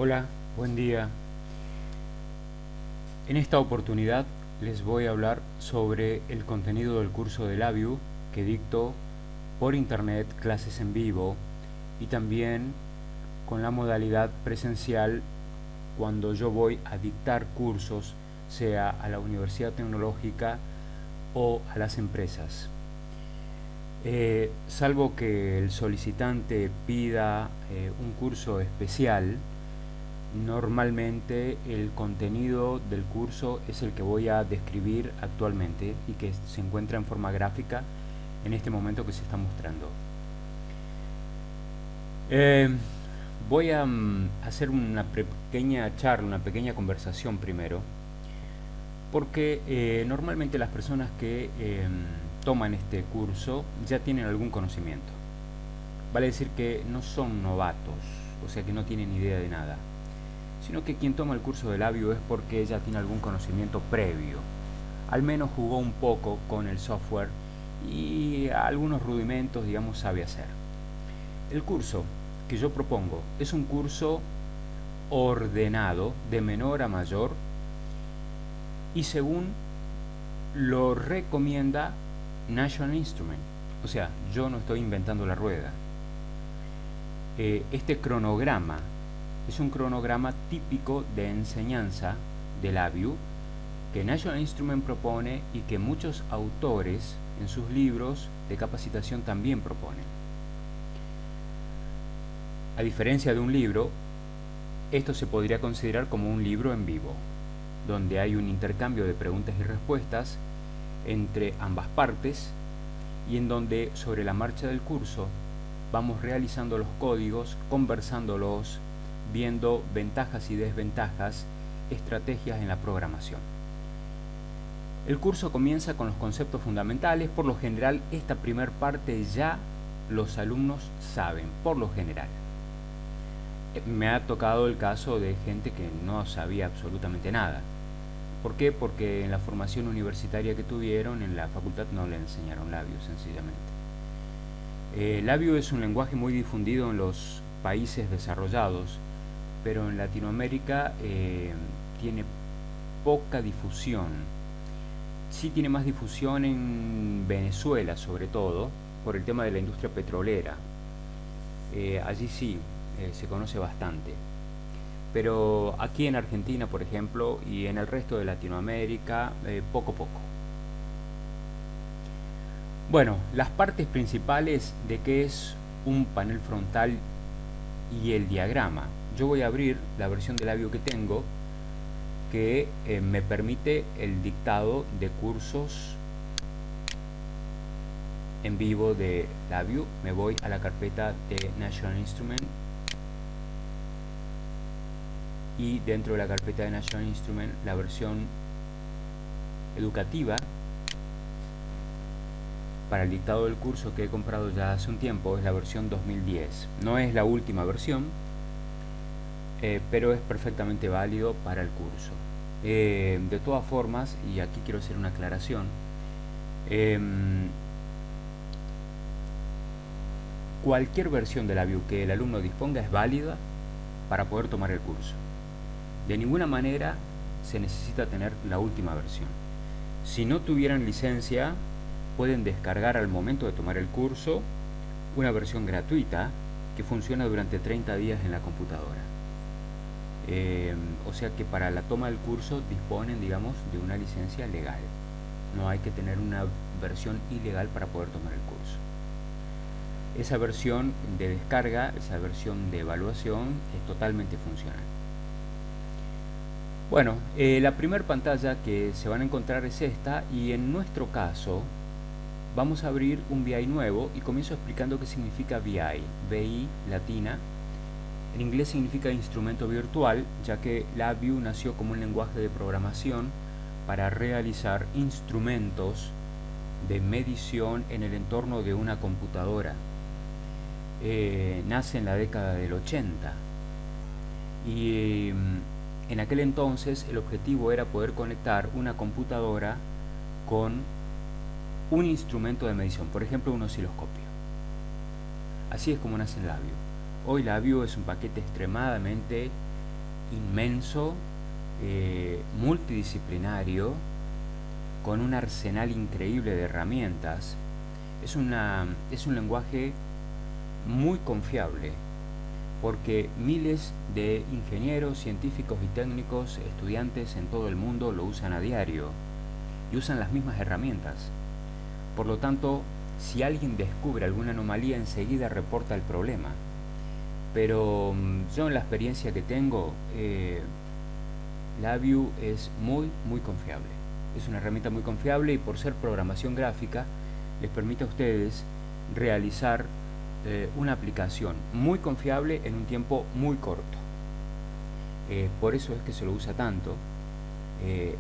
Hola, buen día. En esta oportunidad les voy a hablar sobre el contenido del curso de LabVIEW que dicto por internet, clases en vivo y también con la modalidad presencial cuando yo voy a dictar cursos, sea a la Universidad Tecnológica o a las empresas. Salvo que el solicitante pida un curso especial, normalmente el contenido del curso es el que voy a describir actualmente y que se encuentra en forma gráfica en este momento que se está mostrando. Eh, Voy a hacer una pequeña charla, una pequeña conversación primero, porque normalmente las personas que toman este curso ya tienen algún conocimiento. Vale decir que no son novatos, o sea que no tienen idea de nada, sino que quien toma el curso de LabVIEW es porque ya tiene algún conocimiento previo. Al menos jugó un poco con el software y algunos rudimentos, digamos, sabe hacer. El curso que yo propongo es un curso ordenado de menor a mayor y según lo recomienda National Instrument. O sea, yo no estoy inventando la rueda. Este cronograma es un cronograma típico de enseñanza de LabVIEW que National Instrument propone y que muchos autores en sus libros de capacitación también proponen. A diferencia de un libro, esto se podría considerar como un libro en vivo, donde hay un intercambio de preguntas y respuestas entre ambas partes y en donde sobre la marcha del curso vamos realizando los códigos, conversándolos, viendo ventajas y desventajas, estrategias en la programación. El curso comienza con los conceptos fundamentales. Por lo general, esta primer parte ya los alumnos saben, por lo general. Me ha tocado el caso de gente que no sabía absolutamente nada. ¿Por qué? Porque en la formación universitaria que tuvieron en la facultad no le enseñaron LabVIEW, sencillamente. LabVIEW es un lenguaje muy difundido en los países desarrollados, pero en Latinoamérica tiene poca difusión. Sí tiene más difusión en Venezuela, sobre todo, por el tema de la industria petrolera. Allí sí, se conoce bastante. Pero aquí en Argentina, por ejemplo, y en el resto de Latinoamérica, poco a poco. Bueno, las partes principales de qué es un panel frontal y el diagrama. Yo voy a abrir la versión de LabVIEW que tengo, que me permite el dictado de cursos en vivo de LabVIEW. Me voy a la carpeta de National Instrument y dentro de la carpeta de National Instrument la versión educativa para el dictado del curso que he comprado ya hace un tiempo es la versión 2010. No es la última versión, pero es perfectamente válido para el curso. De todas formas, y aquí quiero hacer una aclaración, cualquier versión de LabVIEW que el alumno disponga es válida para poder tomar el curso. De ninguna manera se necesita tener la última versión. Si no tuvieran licencia, pueden descargar al momento de tomar el curso una versión gratuita que funciona durante 30 días en la computadora. O sea que para la toma del curso disponen, digamos, de una licencia legal. No hay que tener una versión ilegal para poder tomar el curso. Esa versión de descarga, esa versión de evaluación es totalmente funcional. Bueno, la primera pantalla que se van a encontrar es esta, y en nuestro caso vamos a abrir un VI nuevo y comienzo explicando qué significa VI. VI latina, en inglés significa instrumento virtual, ya que LabVIEW nació como un lenguaje de programación para realizar instrumentos de medición en el entorno de una computadora. Nace en la década del 80 y en aquel entonces el objetivo era poder conectar una computadora con un instrumento de medición, por ejemplo un osciloscopio. Así es como nace LabVIEW. Hoy LabVIEW es un paquete extremadamente inmenso, multidisciplinario, con un arsenal increíble de herramientas. Es un lenguaje muy confiable, porque miles de ingenieros, científicos y técnicos, estudiantes en todo el mundo lo usan a diario y usan las mismas herramientas. Por lo tanto, si alguien descubre alguna anomalía, enseguida reporta el problema. Pero yo, en la experiencia que tengo, LabVIEW es muy confiable. Es una herramienta muy confiable, y por ser programación gráfica les permite a ustedes realizar una aplicación muy confiable en un tiempo muy corto. Por eso es que se lo usa tanto.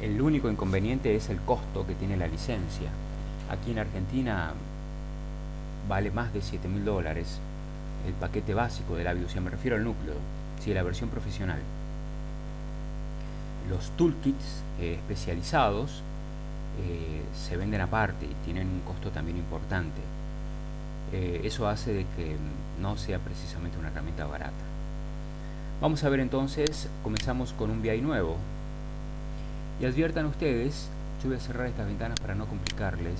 El único inconveniente es el costo que tiene la licencia. Aquí en Argentina vale más de $7.000 el paquete básico de LabVIEW, si me refiero al núcleo, si la versión profesional. Los toolkits especializados se venden aparte y tienen un costo también importante. Eso hace de que no sea precisamente una herramienta barata. Vamos a ver entonces, comenzamos con un VI nuevo. Y adviertan ustedes, yo voy a cerrar estas ventanas para no complicarles.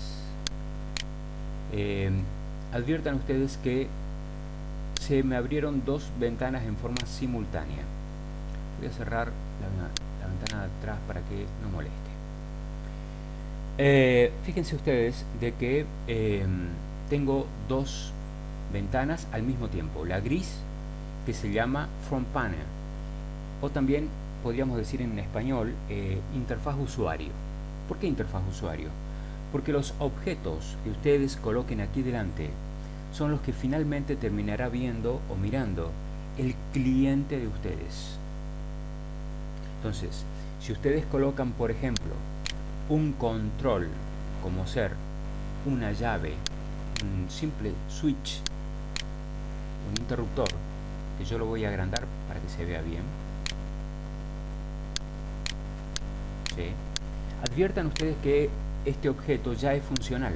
Adviertan ustedes que se me abrieron dos ventanas en forma simultánea. Voy a cerrar la ventana de atrás para que no moleste. Fíjense ustedes de que tengo dos ventanas al mismo tiempo. La gris, que se llama Front Panel, o también podríamos decir en español interfaz usuario. ¿Por qué interfaz usuario? Porque los objetos que ustedes coloquen aquí delante son los que finalmente terminará viendo o mirando el cliente de ustedes. Entonces, si ustedes colocan, por ejemplo, un control, como ser una llave, un simple switch, un interruptor, que yo lo voy a agrandar para que se vea bien. ¿Sí? Adviertan ustedes que este objeto ya es funcional.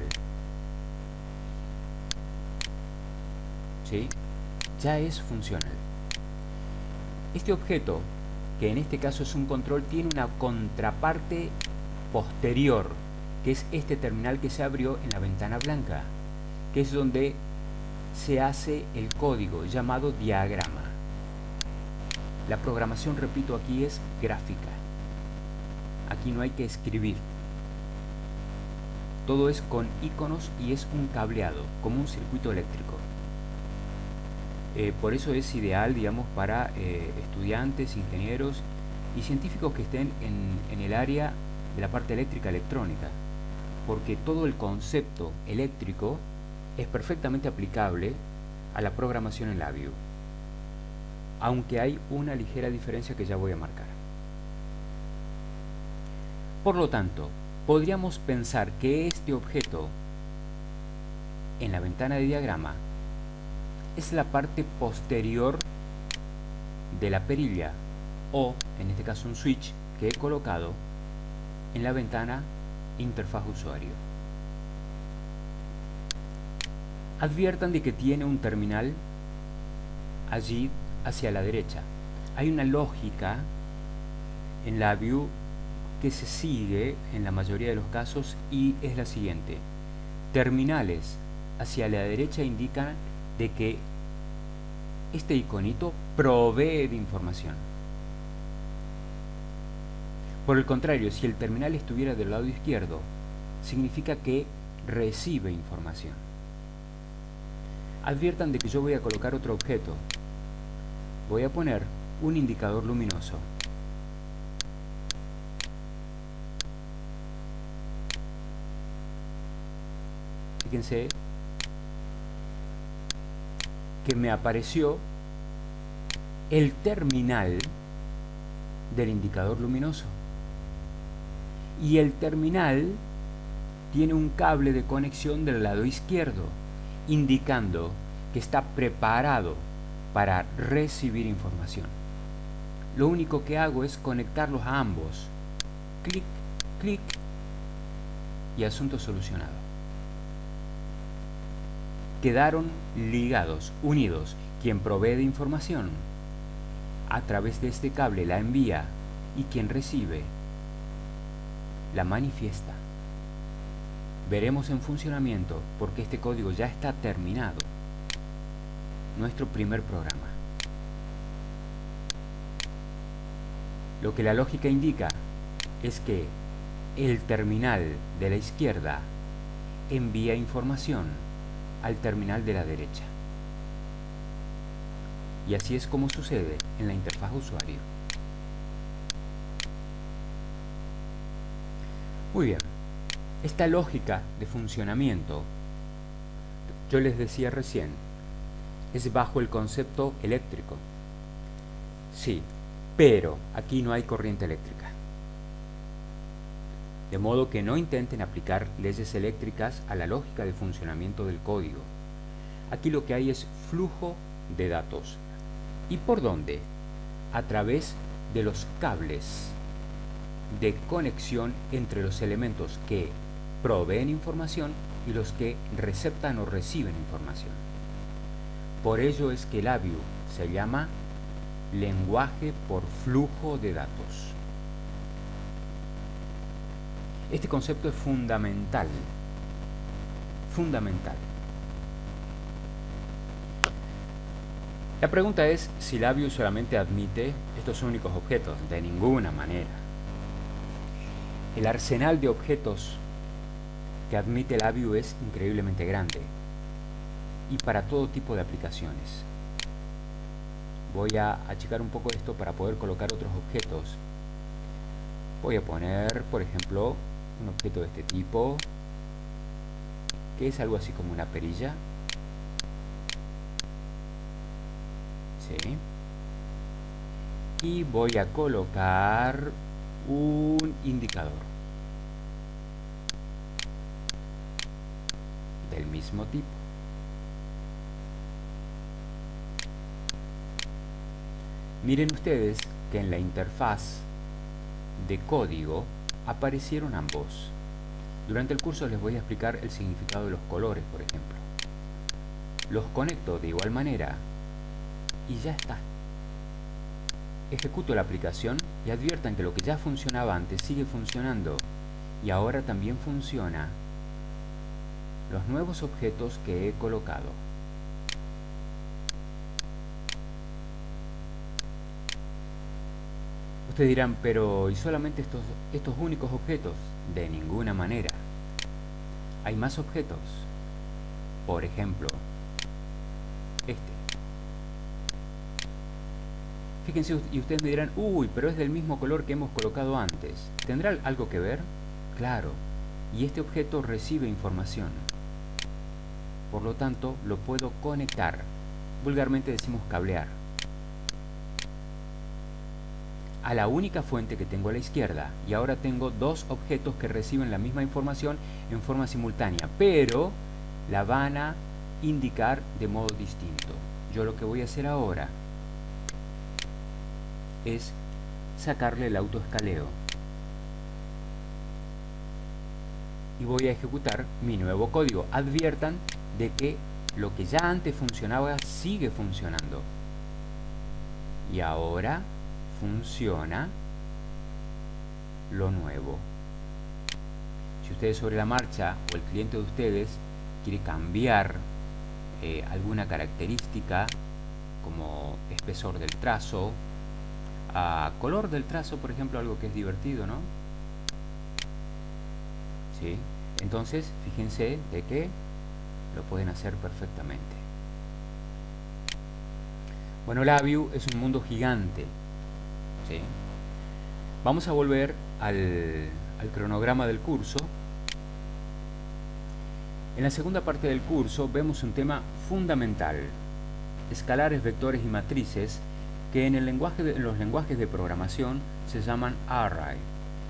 ¿Sí? Ya es funcional. Este objeto, que en este caso es un control, tiene una contraparte posterior, que es este terminal que se abrió en la ventana blanca, que es donde se hace el código llamado diagrama. La programación, repito, aquí es gráfica. Aquí no hay que escribir. Todo es con iconos y es un cableado, como un circuito eléctrico. Por eso es ideal, digamos, para estudiantes, ingenieros y científicos que estén en el área de la parte eléctrica electrónica, porque todo el concepto eléctrico es perfectamente aplicable a la programación en LabVIEW, aunque hay una ligera diferencia que ya voy a marcar. Por lo tanto, podríamos pensar que este objeto en la ventana de diagrama es la parte posterior de la perilla, o en este caso un switch que he colocado en la ventana interfaz usuario. Adviertan de que tiene un terminal allí hacia la derecha. Hay una lógica en LabVIEW que se sigue en la mayoría de los casos, y es la siguiente: terminales hacia la derecha indican de que este iconito provee de información. Por el contrario, si el terminal estuviera del lado izquierdo, significa que recibe información. Adviertan de que yo voy a colocar otro objeto. Voy a poner un indicador luminoso. Fíjense que me apareció el terminal del indicador luminoso, y el terminal tiene un cable de conexión del lado izquierdo, indicando que está preparado para recibir información. Lo único que hago es conectarlos a ambos. Clic, clic, y asunto solucionado. Quedaron ligados, unidos. Quien provee de información a través de este cable la envía y quien recibe la manifiesta. Veremos en funcionamiento porque este código ya está terminado. Nuestro primer programa. Lo que la lógica indica es que el terminal de la izquierda envía información al terminal de la derecha. Y así es como sucede en la interfaz usuario. Muy bien, esta lógica de funcionamiento, yo les decía recién, es bajo el concepto eléctrico. Sí, pero aquí no hay corriente eléctrica. De modo que no intenten aplicar leyes eléctricas a la lógica de funcionamiento del código. Aquí lo que hay es flujo de datos. ¿Y por dónde? A través de los cables de conexión entre los elementos que proveen información y los que receptan o reciben información. Por ello es que LabVIEW se llama lenguaje por flujo de datos. Este concepto es fundamental. Fundamental. La pregunta es si LabVIEW solamente admite estos únicos objetos. De ninguna manera. El arsenal de objetos que admite LabVIEW es increíblemente grande y para todo tipo de aplicaciones. Voy a achicar un poco esto para poder colocar otros objetos. Voy a poner, por ejemplo, un objeto de este tipo, que es algo así como una perilla. ¿Sí? Y voy a colocar un indicador del mismo tipo. Miren ustedes que en la interfaz de código aparecieron ambos. Durante el curso les voy a explicar el significado de los colores, por ejemplo. Los conecto de igual manera y ya está. Ejecuto la aplicación y adviertan que lo que ya funcionaba antes sigue funcionando y ahora también funciona los nuevos objetos que he colocado. Ustedes dirán, pero ¿y solamente estos únicos objetos? De ninguna manera. Hay más objetos. Por ejemplo, este. Fíjense, y ustedes me dirán, uy, pero es del mismo color que hemos colocado antes. ¿Tendrá algo que ver? Claro. Y este objeto recibe información. Por lo tanto, lo puedo conectar. Vulgarmente decimos cablear. A la única fuente que tengo a la izquierda. Y ahora tengo dos objetos que reciben la misma información en forma simultánea. Pero la van a indicar de modo distinto. Yo lo que voy a hacer ahora es sacarle el autoescaleo. Y voy a ejecutar mi nuevo código. Adviertan de que lo que ya antes funcionaba sigue funcionando. Y ahora funciona lo nuevo. Si ustedes sobre la marcha o el cliente de ustedes quiere cambiar alguna característica como espesor del trazo, a color del trazo, por ejemplo, algo que es divertido, ¿no? ¿Sí? Entonces, fíjense de que lo pueden hacer perfectamente. Bueno, LabVIEW es un mundo gigante. ¿Sí? Vamos a volver al cronograma del curso. En la segunda parte del curso vemos un tema fundamental: escalares, vectores y matrices, que en los lenguajes de programación se llaman array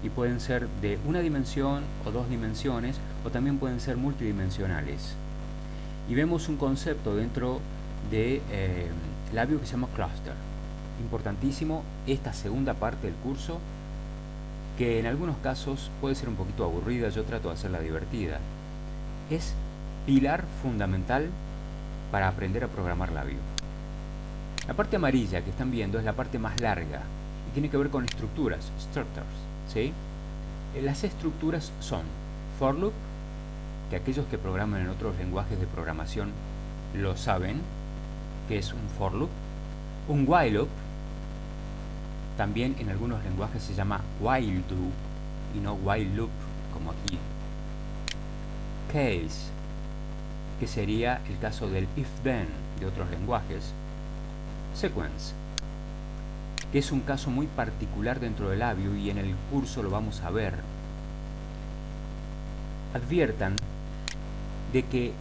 y pueden ser de una dimensión o dos dimensiones, o también pueden ser multidimensionales. Y vemos un concepto dentro de LabVIEW que se llama cluster. Importantísimo esta segunda parte del curso, que en algunos casos puede ser un poquito aburrida. Yo trato de hacerla divertida. Es pilar fundamental para aprender a programar LabVIEW. La parte amarilla que están viendo es la parte más larga y tiene que ver con estructuras, structures, ¿sí? Las estructuras son for loop, que aquellos que programan en otros lenguajes de programación lo saben, que es un for loop. Un while loop, también en algunos lenguajes se llama while do y no while loop, como aquí. Case, que sería el caso del if then de otros lenguajes. Sequence, que es un caso muy particular dentro del labio y en el curso lo vamos a ver. Adviertan de que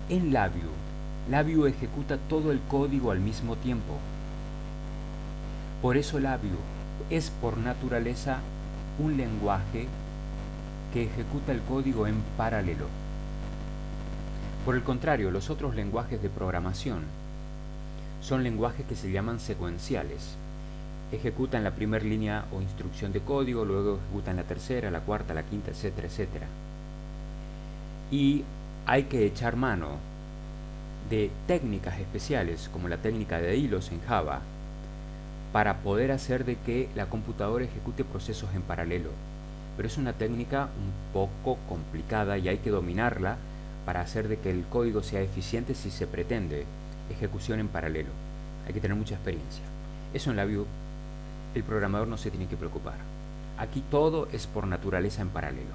en labio ejecuta todo el código al mismo tiempo. Por eso labio es por naturaleza un lenguaje que ejecuta el código en paralelo. Por el contrario, los otros lenguajes de programación son lenguajes que se llaman secuenciales. Ejecutan la primera línea o instrucción de código, luego ejecutan la tercera, la cuarta, la quinta, etcétera, etcétera. Y hay que echar mano de técnicas especiales, como la técnica de hilos en Java, para poder hacer de que la computadora ejecute procesos en paralelo. Pero es una técnica un poco complicada y hay que dominarla para hacer de que el código sea eficiente si se pretende ejecución en paralelo. Hay que tener mucha experiencia. Eso en labio el programador no se tiene que preocupar. Aquí todo es por naturaleza en paralelo.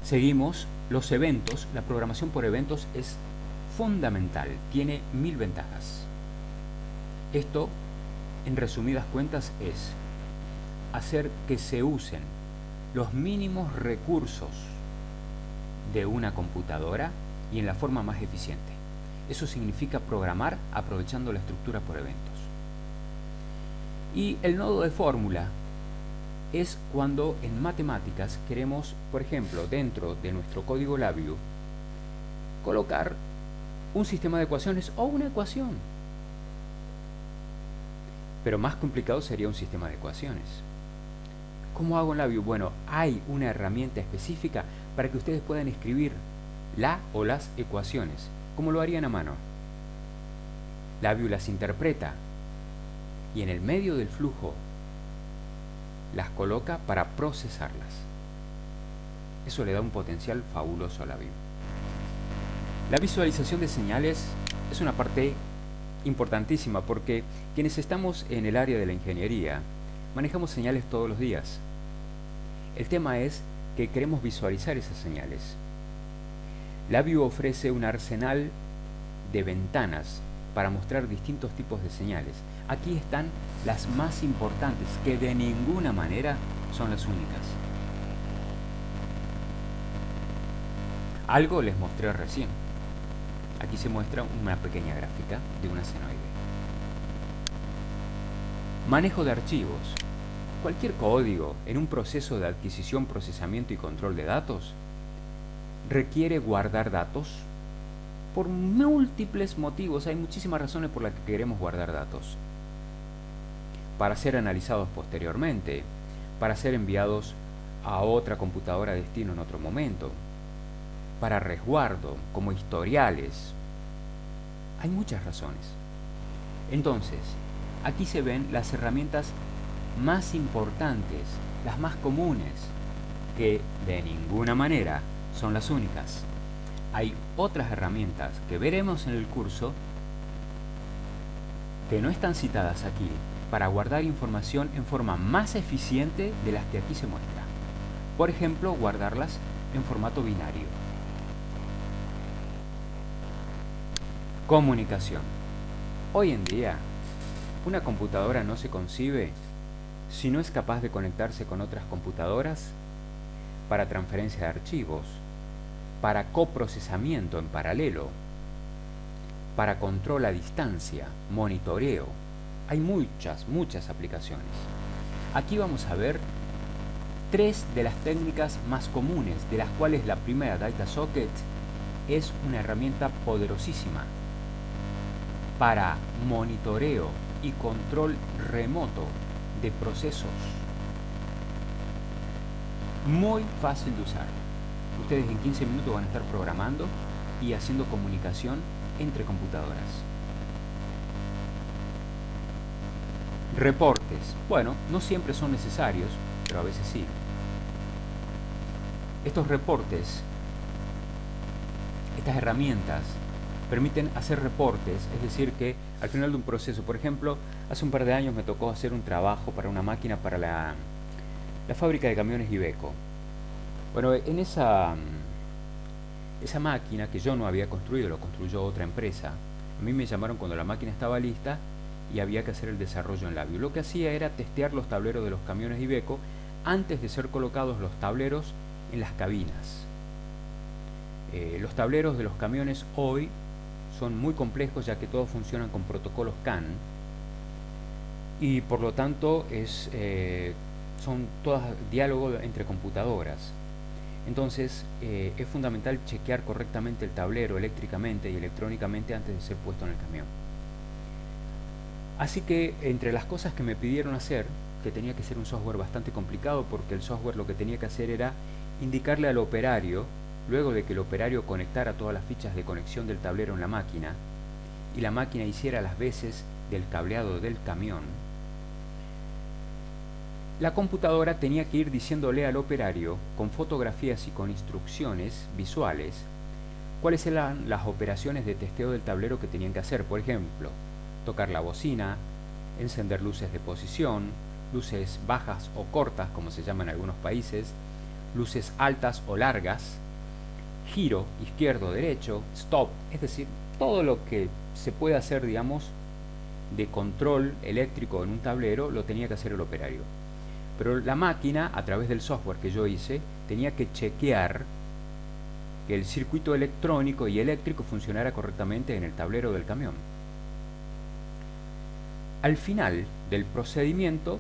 Seguimos. Los eventos. La programación por eventos es fundamental. Tiene 1000 ventajas. Esto, en resumidas cuentas, es hacer que se usen los mínimos recursos de una computadora y en la forma más eficiente. Eso significa programar aprovechando la estructura por eventos. Y el nodo de fórmula es cuando en matemáticas queremos, por ejemplo, dentro de nuestro código labio, colocar un sistema de ecuaciones o una ecuación. Pero más complicado sería un sistema de ecuaciones. ¿Cómo hago en labio? Bueno, hay una herramienta específica para que ustedes puedan escribir la o las ecuaciones, como lo harían a mano. Labio las interpreta y en el medio del flujo las coloca para procesarlas. Eso le da un potencial fabuloso a labio. La visualización de señales es una parte importantísima porque quienes estamos en el área de la ingeniería manejamos señales todos los días. El tema es que queremos visualizar esas señales. Labio ofrece un arsenal de ventanas para mostrar distintos tipos de señales. Aquí están las más importantes, que de ninguna manera son las únicas. Algo les mostré recién. Aquí se muestra una pequeña gráfica de una senoide. Manejo de archivos. Cualquier código en un proceso de adquisición, procesamiento y control de datos requiere guardar datos por múltiples motivos. Hay muchísimas razones por las que queremos guardar datos. Para ser analizados posteriormente, para ser enviados a otra computadora de destino en otro momento, para resguardo, como historiales. Hay muchas razones. Entonces, aquí se ven las herramientas más importantes, las más comunes, que de ninguna manera son las únicas. Hay otras herramientas que veremos en el curso que no están citadas aquí para guardar información en forma más eficiente de las que aquí se muestra. Por ejemplo, guardarlas en formato binario. Comunicación. Hoy en día, una computadora no se concibe si no es capaz de conectarse con otras computadoras para transferencia de archivos, para coprocesamiento en paralelo, para control a distancia, monitoreo. Hay muchas aplicaciones. Aquí vamos a ver 3 de las técnicas más comunes, de las cuales la primera, DataSocket, es una herramienta poderosísima para monitoreo y control remoto de procesos. Muy fácil de usar. Ustedes en 15 minutos van a estar programando y haciendo comunicación entre computadoras. Reportes. Bueno, no siempre son necesarios, pero a veces sí. Estos reportes, estas herramientas, permiten hacer reportes, es decir que al final de un proceso, por ejemplo, hace un par de años me tocó hacer un trabajo para una máquina para la fábrica de camiones Iveco. Bueno, en esa máquina que yo no había construido, lo construyó otra empresa. A mí me llamaron cuando la máquina estaba lista y había que hacer el desarrollo en labio. Lo que hacía era testear los tableros de los camiones Iveco antes de ser colocados los tableros en las cabinas. Los tableros de los camiones hoy son muy complejos, ya que todos funcionan con protocolos CAN y por lo tanto son todas diálogos entre computadoras. Entonces es fundamental chequear correctamente el tablero eléctricamente y electrónicamente antes de ser puesto en el camión. Así que entre las cosas que me pidieron hacer, que tenía que ser un software bastante complicado, porque el software lo que tenía que hacer era indicarle al operario, luego de que el operario conectara todas las fichas de conexión del tablero en la máquina y la máquina hiciera las veces del cableado del camión, la computadora tenía que ir diciéndole al operario, con fotografías y con instrucciones visuales, cuáles eran las operaciones de testeo del tablero que tenían que hacer. Por ejemplo, tocar la bocina, encender luces de posición, luces bajas o cortas, como se llama en algunos países, luces altas o largas, giro izquierdo o derecho, stop, es decir, todo lo que se puede hacer, digamos, de control eléctrico en un tablero, lo tenía que hacer el operario. Pero la máquina, a través del software que yo hice, tenía que chequear que el circuito electrónico y eléctrico funcionara correctamente en el tablero del camión. Al final del procedimiento,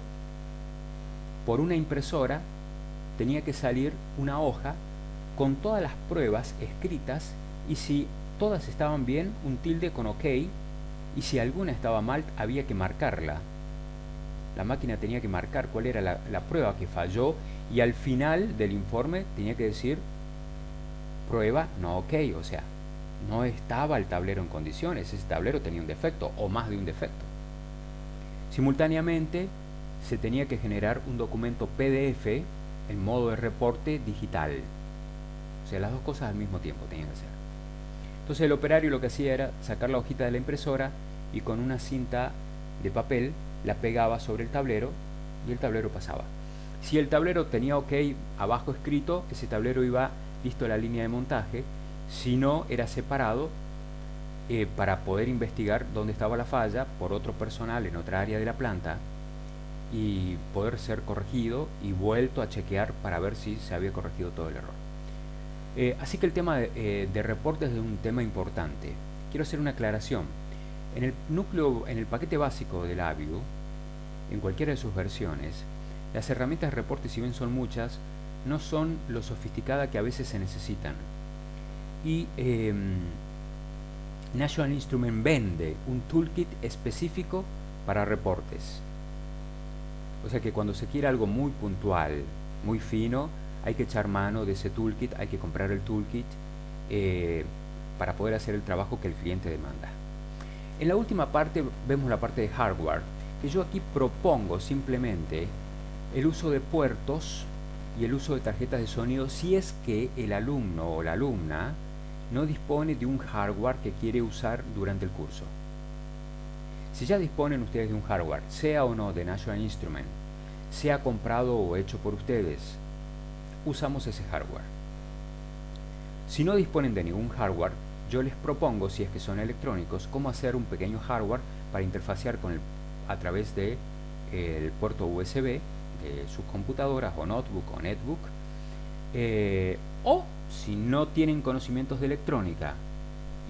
por una impresora, tenía que salir una hoja con todas las pruebas escritas y si todas estaban bien, un tilde con OK, y si alguna estaba mal, había que marcarla. La máquina tenía que marcar cuál era la prueba que falló y al final del informe tenía que decir prueba no OK, o sea, no estaba el tablero en condiciones, ese tablero tenía un defecto o más de un defecto. Simultáneamente se tenía que generar un documento PDF en modo de reporte digital. O sea, las dos cosas al mismo tiempo tenían que ser. Entonces el operario lo que hacía era sacar la hojita de la impresora y con una cinta de papel la pegaba sobre el tablero y el tablero pasaba. Si el tablero tenía OK abajo escrito, ese tablero iba listo a la línea de montaje. Si no, era separado para poder investigar dónde estaba la falla por otro personal en otra área de la planta y poder ser corregido y vuelto a chequear para ver si se había corregido todo el error. Así que el tema de reportes es un tema importante. Quiero hacer una aclaración. En el núcleo, en el paquete básico del AVIO, en cualquiera de sus versiones, las herramientas de reporte, si bien son muchas, no son lo sofisticadas que a veces se necesitan. Y National Instrument vende un toolkit específico para reportes. O sea que cuando se quiere algo muy puntual, muy fino, hay que echar mano de ese toolkit, hay que comprar el toolkit para poder hacer el trabajo que el cliente demanda. En la última parte vemos la parte de hardware, que yo aquí propongo simplemente el uso de puertos y el uso de tarjetas de sonido si es que el alumno o la alumna no dispone de un hardware que quiere usar durante el curso. Si ya disponen ustedes de un hardware, sea o no de National Instrument, sea comprado o hecho por ustedes, usamos ese hardware. Si no disponen de ningún hardware, yo les propongo, si es que son electrónicos, cómo hacer un pequeño hardware para interfacear con a través de el puerto USB de sus computadoras o notebook o netbook, o si no tienen conocimientos de electrónica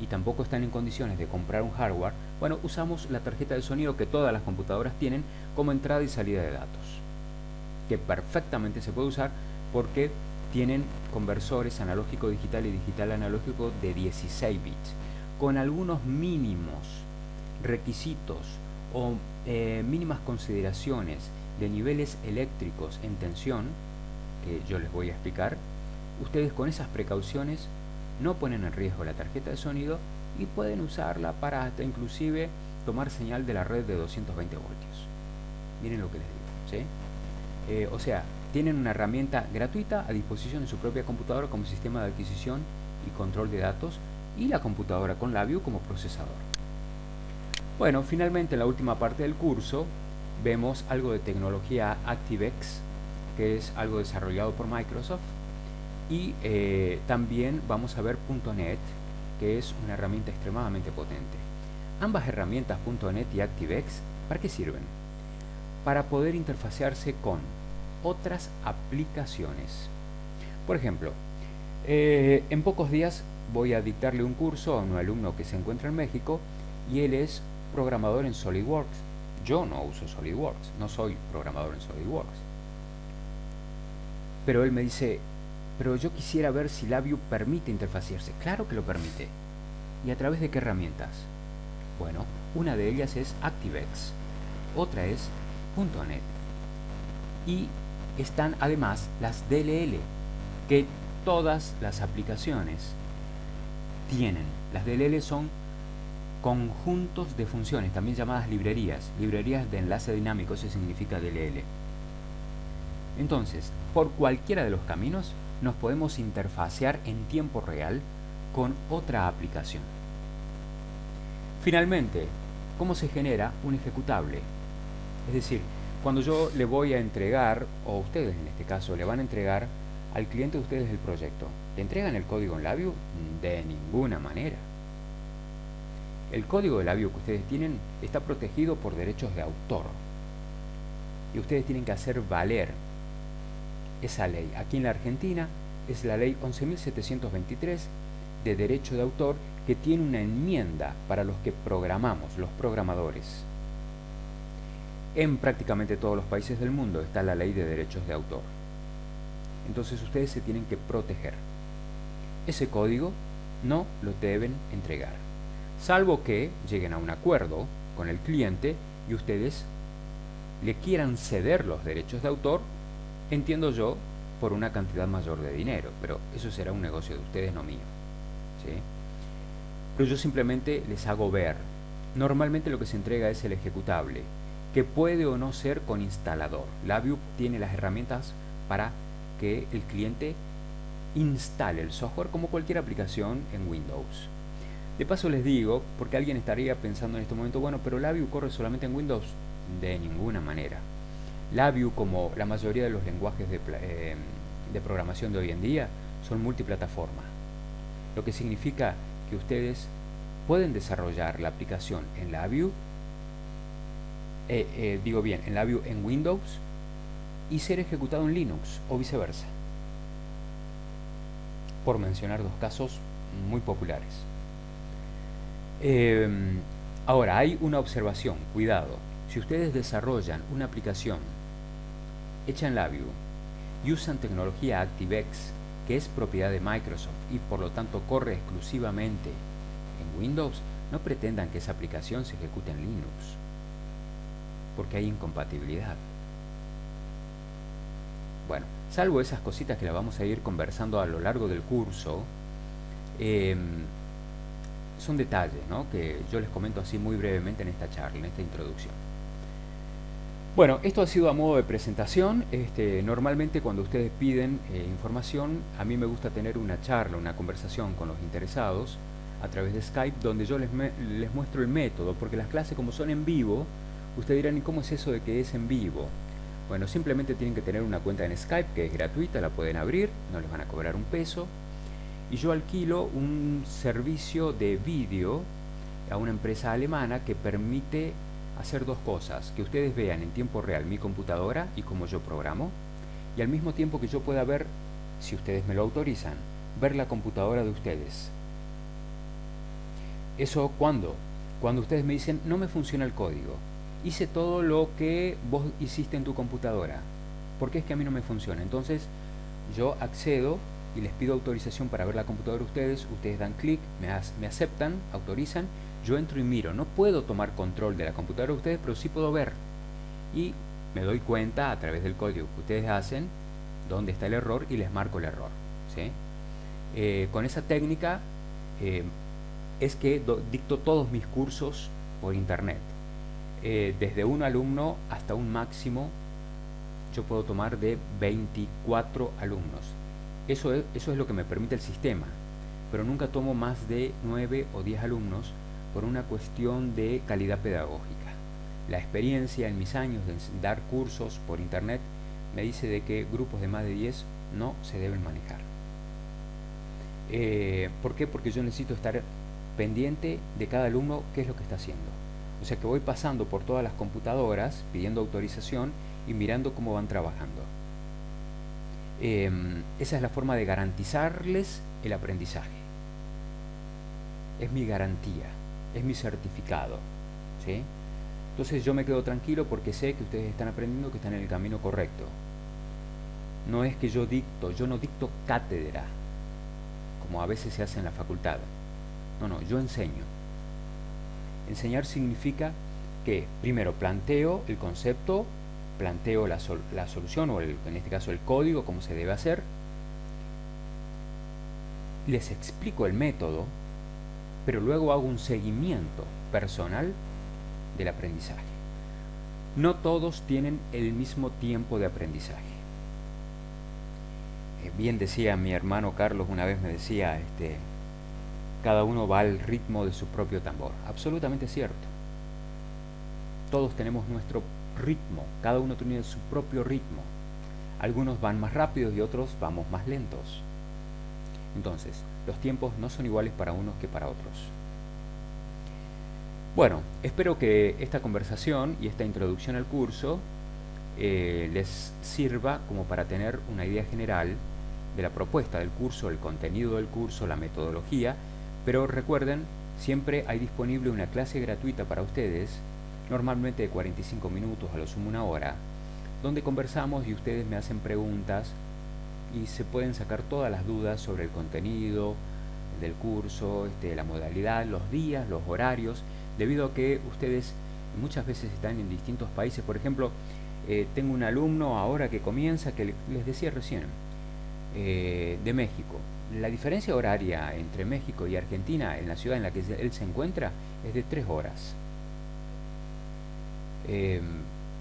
y tampoco están en condiciones de comprar un hardware, bueno, usamos la tarjeta de sonido que todas las computadoras tienen como entrada y salida de datos, que perfectamente se puede usar porque tienen conversores analógico digital y digital analógico de 16 bits, con algunos mínimos requisitos o mínimas consideraciones de niveles eléctricos en tensión, que yo les voy a explicar. Ustedes con esas precauciones no ponen en riesgo la tarjeta de sonido y pueden usarla para hasta inclusive tomar señal de la red de 220 voltios. Miren lo que les digo, ¿sí? O sea, tienen una herramienta gratuita a disposición en su propia computadora como sistema de adquisición y control de datos, y la computadora con LabVIEW como procesador. Bueno, finalmente en la última parte del curso vemos algo de tecnología ActiveX, que es algo desarrollado por Microsoft, y también vamos a ver .NET, que es una herramienta extremadamente potente. Ambas herramientas, .NET y ActiveX, ¿para qué sirven? Para poder interfacearse con otras aplicaciones. Por ejemplo, en pocos días voy a dictarle un curso a un alumno que se encuentra en México y él es programador en SolidWorks. Yo no uso SolidWorks, no soy programador en SolidWorks. Pero él me dice, pero yo quisiera ver si LabVIEW permite interfaciarse. Claro que lo permite. ¿Y a través de qué herramientas? Bueno, una de ellas es ActiveX, otra es .NET. Y están además las DLL, que todas las aplicaciones tienen. Las DLL son conjuntos de funciones, también llamadas librerías de enlace dinámico, eso significa DLL. Entonces, por cualquiera de los caminos nos podemos interfacear en tiempo real con otra aplicación. Finalmente, ¿cómo se genera un ejecutable? Es decir, cuando yo le voy a entregar, o ustedes en este caso le van a entregar al cliente de ustedes el proyecto, ¿le entregan el código en LabVIEW? De ninguna manera. El código de LabVIEW que ustedes tienen está protegido por derechos de autor. Y ustedes tienen que hacer valer esa ley. Aquí en la Argentina es la ley 11.723 de derecho de autor, que tiene una enmienda para los que programamos, los programadores. En prácticamente todos los países del mundo está la ley de derechos de autor. Entonces ustedes se tienen que proteger. Ese código no lo deben entregar, salvo que lleguen a un acuerdo con el cliente y ustedes le quieran ceder los derechos de autor, entiendo yo, por una cantidad mayor de dinero, pero eso será un negocio de ustedes, no mío, ¿sí? Pero yo simplemente les hago ver. Normalmente lo que se entrega es el ejecutable, que puede o no ser con instalador. LabVIEW tiene las herramientas para que el cliente instale el software como cualquier aplicación en Windows. De paso les digo, porque alguien estaría pensando en este momento, bueno, pero LabVIEW corre solamente en Windows. De ninguna manera. LabVIEW, como la mayoría de los lenguajes de programación de hoy en día, son multiplataforma, lo que significa que ustedes pueden desarrollar la aplicación en LabVIEW, en LabVIEW en Windows, y ser ejecutado en Linux o viceversa, por mencionar dos casos muy populares. Ahora, hay una observación, cuidado. Si ustedes desarrollan una aplicación hecha en LabVIEW y usan tecnología ActiveX, que es propiedad de Microsoft y por lo tanto corre exclusivamente en Windows, no pretendan que esa aplicación se ejecute en Linux, porque hay incompatibilidad. Bueno, salvo esas cositas que las vamos a ir conversando a lo largo del curso, son detalles, ¿no?, que yo les comento así muy brevemente en esta charla, en esta introducción. Bueno, esto ha sido a modo de presentación. Normalmente cuando ustedes piden información, a mí me gusta tener una charla, una conversación con los interesados a través de Skype, donde yo les muestro el método, porque las clases, como son en vivo, ustedes dirán, ¿y cómo es eso de que es en vivo? Bueno, simplemente tienen que tener una cuenta en Skype, que es gratuita, la pueden abrir, no les van a cobrar un peso, y yo alquilo un servicio de vídeo a una empresa alemana que permite hacer dos cosas: que ustedes vean en tiempo real mi computadora y cómo yo programo, y al mismo tiempo que yo pueda ver, si ustedes me lo autorizan, ver la computadora de ustedes. ¿Eso cuándo? Cuando ustedes me dicen, no me funciona el código, hice todo lo que vos hiciste en tu computadora, ¿por qué es que a mí no me funciona? Entonces yo accedo y les pido autorización para ver la computadora de ustedes, ustedes dan clic, me aceptan, autorizan, yo entro y miro. No puedo tomar control de la computadora de ustedes, pero sí puedo ver. Y me doy cuenta a través del código que ustedes hacen dónde está el error y les marco el error, ¿sí? Con esa técnica es que dicto todos mis cursos por internet. Desde un alumno hasta un máximo yo puedo tomar de 24 alumnos. Eso es lo que me permite el sistema, pero nunca tomo más de 9 o 10 alumnos por una cuestión de calidad pedagógica. La experiencia en mis años de dar cursos por internet me dice de que grupos de más de 10 no se deben manejar. ¿Por qué? Porque yo necesito estar pendiente de cada alumno qué es lo que está haciendo. O sea que voy pasando por todas las computadoras pidiendo autorización y mirando cómo van trabajando. Esa es la forma de garantizarles el aprendizaje. Es mi garantía, es mi certificado, ¿sí? Entonces yo me quedo tranquilo porque sé que ustedes están aprendiendo, que están en el camino correcto. No es que yo no dicto cátedra, como a veces se hace en la facultad. No, yo enseño. Enseñar significa que primero planteo el concepto, planteo la solución, o en este caso el código, cómo se debe hacer. Les explico el método, pero luego hago un seguimiento personal del aprendizaje. No todos tienen el mismo tiempo de aprendizaje. Bien decía mi hermano Carlos, una vez me decía, cada uno va al ritmo de su propio tambor. Absolutamente cierto. Todos tenemos nuestro ritmo, cada uno tiene su propio ritmo. Algunos van más rápidos y otros vamos más lentos. Entonces, los tiempos no son iguales para unos que para otros. Bueno, espero que esta conversación y esta introducción al curso les sirva como para tener una idea general de la propuesta del curso, el contenido del curso, la metodología, pero recuerden, siempre hay disponible una clase gratuita para ustedes, normalmente de 45 minutos, a lo sumo una hora, donde conversamos y ustedes me hacen preguntas y se pueden sacar todas las dudas sobre el contenido del curso, la modalidad, los días, los horarios, debido a que ustedes muchas veces están en distintos países. Por ejemplo, tengo un alumno ahora que comienza, que les decía recién, de México. La diferencia horaria entre México y Argentina, en la ciudad en la que él se encuentra, es de 3 horas.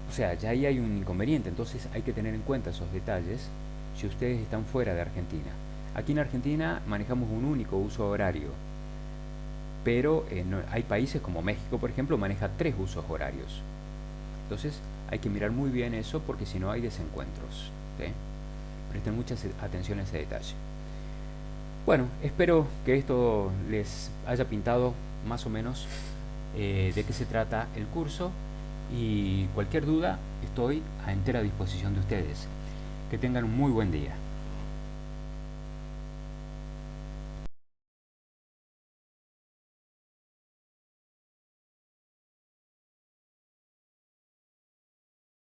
O sea, ya ahí hay un inconveniente, entonces hay que tener en cuenta esos detalles si ustedes están fuera de Argentina. Aquí en Argentina manejamos un único uso horario, pero hay países como México, por ejemplo, maneja 3 usos horarios. Entonces hay que mirar muy bien eso porque si no hay desencuentros, ¿sí? Presten mucha atención a ese detalle. Bueno, espero que esto les haya pintado más o menos de qué se trata el curso, y cualquier duda estoy a entera disposición de ustedes. Que tengan un muy buen día.